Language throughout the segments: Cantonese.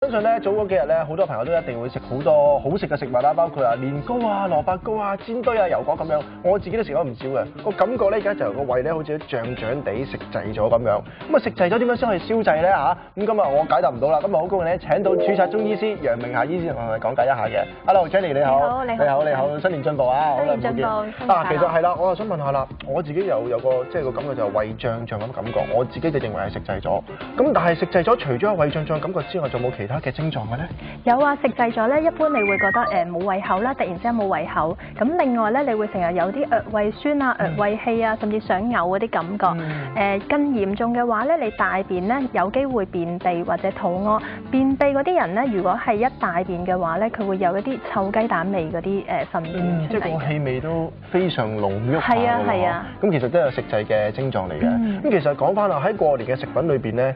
相信咧早嗰幾日咧，好多朋友都一定會食好多好食嘅食物啦，包括年糕啊、蘿蔔糕啊、煎堆啊、油角咁樣。我自己都食咗唔少嘅，個感覺咧而家就個胃咧好似都脹脹地食滯咗咁樣。咁啊食滯咗點樣先可以消滯咧嚇？咁今日我解答唔到啦。今日好高興咧請到註冊中醫師楊明霞醫師同我哋講解一下嘅。Hello，Jenny 你好，你好，新年進步啊！好耐冇見。其實係啦，我又想問下啦，我自己有個即係個感覺就係胃脹脹咁感覺，我自己就認為係食滯咗。咁但係食滯咗，除咗胃脹脹感覺之外，仲有冇其他嘅症狀嘅咧？有啊，食滯咗咧，一般你會覺得冇胃口啦，突然之間冇胃口。咁另外咧，你會成日有啲胃酸啊、胃氣啊，甚至想嘔嗰啲感覺。更嚴重嘅話咧，你大便咧有機會便秘或者肚屙。便秘嗰啲人咧，如果係一大便嘅話咧，佢會有一啲臭雞蛋味嗰啲糞便出嚟。即係個氣味都非常濃郁下㗎喎。係啊。咁其實都有食滯嘅症狀嚟嘅。咁其實講翻啦，喺過年嘅食品裏邊咧，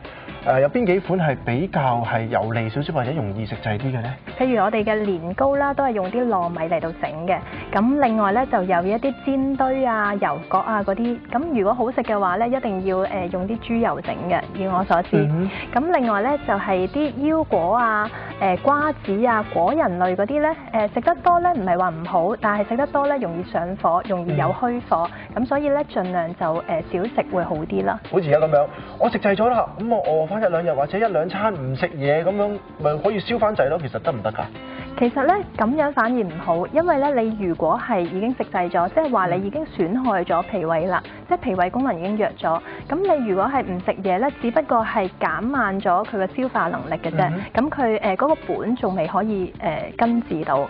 有邊幾款係比較係油膩少少或者容易食滯啲嘅咧？譬如我哋嘅年糕啦，都係用啲糯米嚟到整嘅。咁另外咧就有一啲煎堆啊、油角啊嗰啲。咁如果好食嘅話咧，一定要用啲豬油整嘅。以我所知。咁另外咧就係啲腰果啊、瓜子啊、果仁類嗰啲咧，食得多咧唔係話唔好，但係食得多咧容易上火，容易有虛火。咁所以咧盡量就少食會好啲啦。好似而家咁樣，我食滯咗啦，咁我餓翻一兩日或者一兩餐唔食嘢咁樣，咪可以消翻滯咯？其實得唔得㗎？其實咧咁樣反而唔好，因為咧你如果係已經食滯咗，即係話你已經損害咗脾胃啦，即係脾胃功能已經弱咗。咁你如果係唔食嘢咧，只不過係減慢咗佢嘅消化能力嘅啫。咁佢嗰個本仲未可以根治到。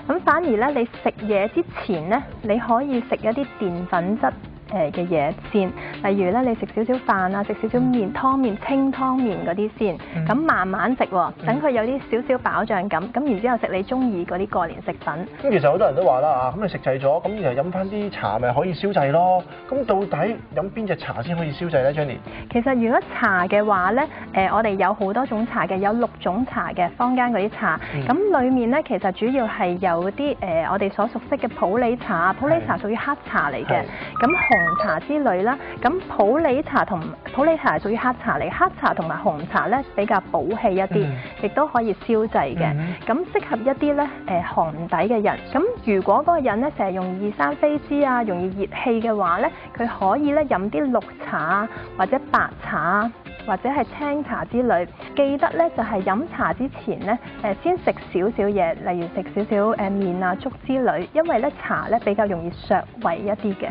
咁反而咧你食嘢之前咧，你可以食一啲澱粉質嘅嘢先，例如咧你食少少飯啊，食少少麵、湯麵、清湯麵嗰啲先，咁慢慢食喎，等佢有啲少少飽脹感，咁然之後食你中意嗰啲過年食品。咁其實好多人都話啦咁你食滯咗，咁就飲翻啲茶咪可以消滯咯。咁到底飲邊隻茶先可以消滯咧 ，Jenny？ 其實如果茶嘅話咧，我哋有好多種茶嘅，有6種茶嘅坊間嗰啲茶，咁裡面咧其實主要係有啲我哋所熟悉嘅普洱茶，普洱茶屬於黑茶嚟嘅，咁紅茶之類啦，咁普洱茶係屬於黑茶嚟，黑茶同埋紅茶咧比較補氣一啲，亦都可以消滯嘅。咁適合一啲咧寒底嘅人。咁如果嗰個人咧成日容易生痱滋啊，容易熱氣嘅話咧，佢可以咧飲啲綠茶或者白茶或者係青茶之類。記得咧就係飲茶之前咧先食少少嘢，例如食少少麵啊、粥之類，因為咧茶咧比較容易削胃一啲嘅。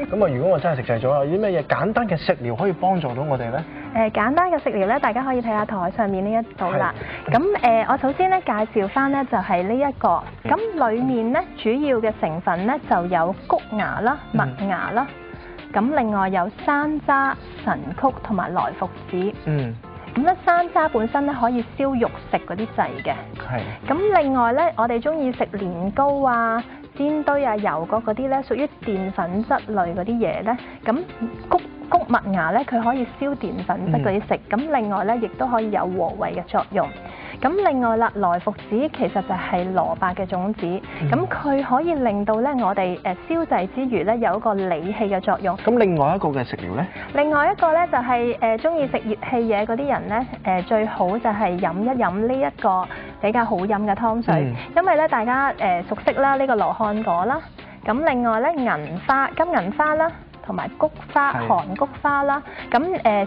咁如果我真係食滯咗，有啲咩嘢簡單嘅食療可以幫助到我哋咧？簡單嘅食療咧，大家可以睇下台上面呢一度啦。咁我首先咧介紹翻咧就係呢一個，咁裡面咧主要嘅成分咧就有谷芽啦、麥芽啦，咁另外有山楂、神曲同埋萊菔子。咁咧山楂本身咧可以消肉食嗰啲滯嘅。咁另外咧，我哋中意食年糕啊、煎堆啊、油角嗰啲咧，屬於澱粉質類嗰啲嘢咧，咁谷麥芽咧，佢可以消澱粉質嗰啲食，咁另外咧，亦都可以有和胃嘅作用。咁另外啦，萊菔子其實就係蘿蔔嘅種子，咁佢可以令到咧我哋消滯之餘咧有一個理氣嘅作用。咁另外一個嘅食療咧？另外一個咧就係中意食熱氣嘢嗰啲人咧，最好就係飲一飲呢一個比較好飲嘅湯水，因為咧大家熟悉啦呢個羅漢果啦，咁另外咧金銀花啦，同埋菊花、韓菊花啦，咁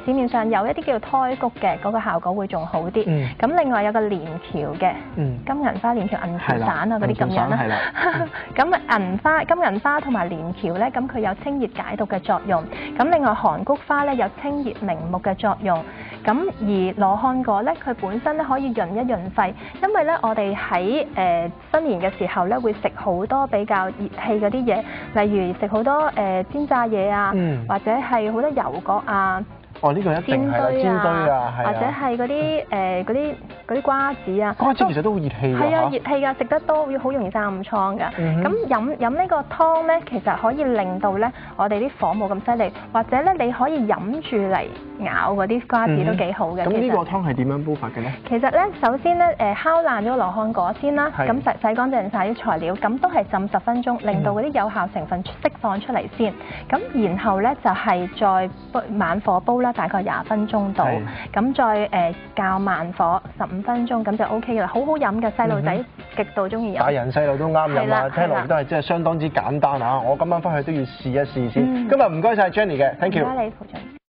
市面上有一啲叫胎菊嘅，嗰個效果會仲好啲。咁另外有個連翹嘅，金銀花、連翹、銀翹散啊嗰啲咁樣啦。咁金銀花同埋連翹咧，咁佢有清熱解毒嘅作用。咁另外韓菊花咧有清熱明目嘅作用。咁而羅漢果咧，佢本身咧可以潤一潤肺，因為咧我哋喺新年嘅時候咧會食好多比較熱氣嗰啲嘢，例如食好多煎炸嘢啊，或者係好多油角啊。呢個一定係煎堆啊，或者係嗰啲瓜子啊。瓜子其實都好熱氣㗎。係啊，熱氣㗎，食得多會好容易生暗瘡㗎。咁飲呢個湯咧，其實可以令到咧我哋啲火冇咁犀利，或者咧你可以飲住嚟咬嗰啲瓜子都幾好嘅。咁呢個湯係點樣煲法嘅咧？其實咧，首先咧敲爛咗羅漢果先啦，咁洗乾淨晒啲材料，咁都係浸10分鐘，令到嗰啲有效成分釋放出嚟先。咁然後咧就係再慢火煲啦。啦，大概20分鐘度，係咁再較慢火15分鐘，咁就 O K 嘅啦，好好飲嘅，細路仔極度中意飲。大人細路都啱飲啊！聽落都係真係相當之簡單啊！我今晚翻去都要試一試先。今日唔該晒 Jenny 嘅，thank you。唔該你，傅俊。